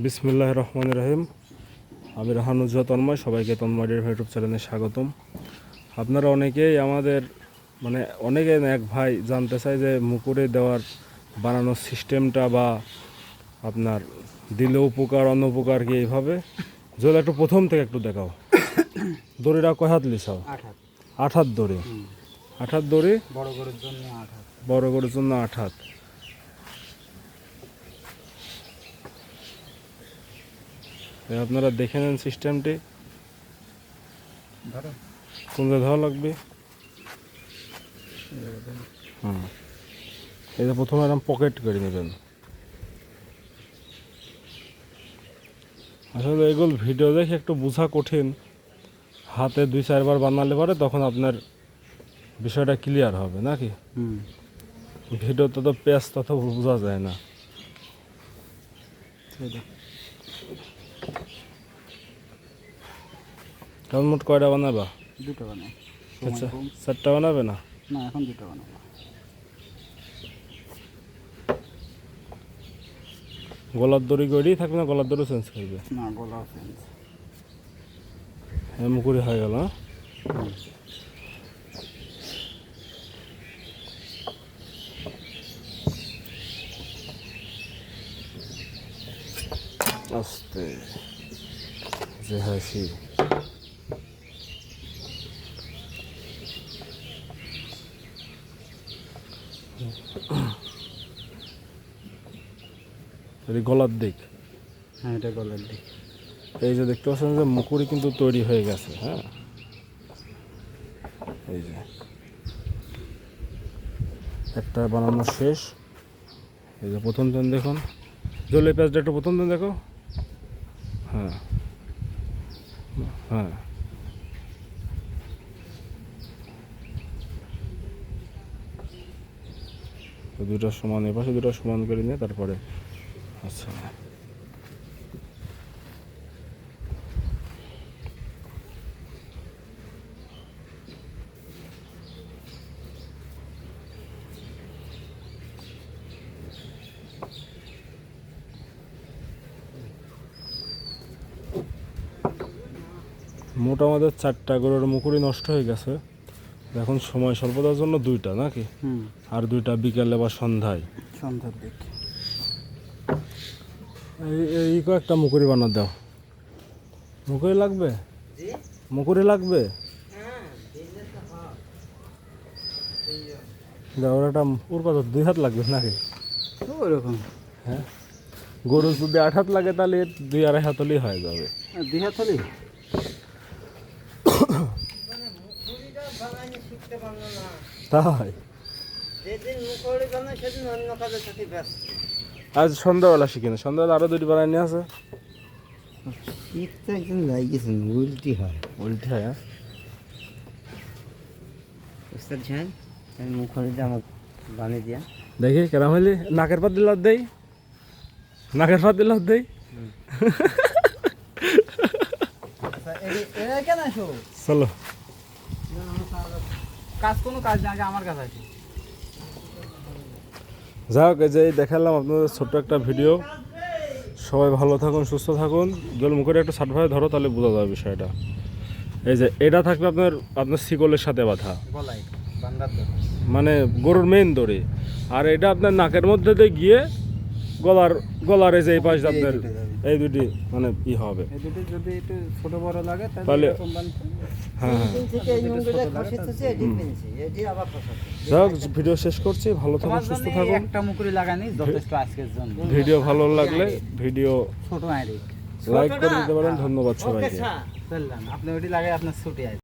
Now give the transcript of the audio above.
বিসমিল্লাহির রহমানির রহিম। আমি রাহানুজ্জাহ তন্ময়, সবাইকে তন্ময় ডেয়ারি ফার্ম ইউটিউব চ্যানেলে স্বাগতম। আপনারা অনেকেই আমাদের অনেকে এক ভাই জানতে চায় যে মুকুরে দেওয়ার বানানোর সিস্টেমটা বা আপনার দিলে উপকার অনুপকার কি এইভাবে যদি একটু প্রথম থেকে একটু দেখাও। দড়িটা কয় হাত লিসাও? 8 হাত দড়ি। 8 হাত দড়ি বড় গরুর জন্য 8 হাত, বড় গরুর জন্য 8 হাত। আপনারা দেখে নেন সিস্টেমটি কোন ধরা লাগবে। এটা প্রথমে এরকম পকেট করে নেবেন। আসলে এগুলো ভিডিও দেখে একটু বোঝা কঠিন, হাতে 2-4 বার বানালে পরে তখন আপনার বিষয়টা ক্লিয়ার হবে নাকি। ভিডিওতে তো পেঁয়াজ তত বোঝা যায় না। কেমন মোট কয়টা বানাবা? 2টা বানাই। আচ্ছা, 4টা বানাবে না? না, এখন 2টা বানাবো। গলার দড়ি গড়ি থাকবে না? গলার দড়ি চেঞ্জ করবে না, গলাও চেঞ্জ। হ্যাঁ, মুকুরি হয়ে গেল। আস্তে যে হাসি গলার দিক। হ্যাঁ, এটা গলার দিক। এই যে দেখতে পাচ্ছেন যে মুকুরি কিন্তু তৈরি হয়ে গেছে। হ্যাঁ, এই যে একটা বানানো শেষ। এই যে প্রথম দিন দেখুন, জলের পেঁয়াজটা একটু প্রথম দিন দেখো। হ্যাঁ হ্যাঁ, দুটো সমান, এপাশে দুটো সমান করে নিয়ে তারপরে আচ্ছা মোট আমাদের 4টা গরুর মুকুরি নষ্ট হয়ে গেছে। এখন সময় স্বল্পতার জন্য 2টা নাকি, আর 2টা বিকেলে বা সন্ধ্যার দিক। এই কয়েকটা মুকুরি বানা দাও। মুকুরি লাগবে, মুকুরি লাগবে। ওটা ওর কত 2 হাত লাগবে নাকি? ওরকম। হ্যাঁ, গরু যদি 8 হাত লাগে তাহলে 2-2.5 হাত হলেই হয়ে যাবে। 2 হাত হলেই তাই আজ সন্ধ্যাবেলা শিখে না, সন্ধ্যাবেলা আরো 2টি বানাই নিয়ে আছে। একজন লাগিয়েছেন, উল্টি হয়। উল্টি হয়। মুখরিটা আমার বানিয়ে দিয়া দেখি কেরাম হইলি। নাকের পাত দিল দেই, নাকের পাত দিল দেই। চলো, কোনো কাজ না, আমার কাছে আছে। যাই হোক, এই যে দেখালাম আপনাদের ছোট্ট একটা ভিডিও। সবাই ভালো থাকুন, সুস্থ থাকুন। জল মুখে একটু সার্টভাবে ধরো, তাহলে বোঝা যাবে বিষয়টা। এই যে এটা থাকবে আপনার আপনার শিকলের সাথে বাঁধা, মানে গরুর মেইন দড়ি। আর এটা আপনার নাকের মধ্যে দিয়ে গিয়ে গলার এই যে এই পাশে আপনার এই 2টি মানে ই হবে। যদি একটু ছোট বড় লাগে তাহলে হ্যাঁ হ্যাঁ। যাই হোক, ভিডিও শেষ করছি। ভালো থাকুন, সুস্থ থাকুন। একটা মুকুরি লাগানি যথেষ্ট আজকের জন্য। ভিডিও ভালো লাগলে ভিডিও ছোট আইরি লাইক করে দিতে পারেন। ধন্যবাদ সবাইকে। আপনি ওটি লাগাই আপনার ছুটি আছে।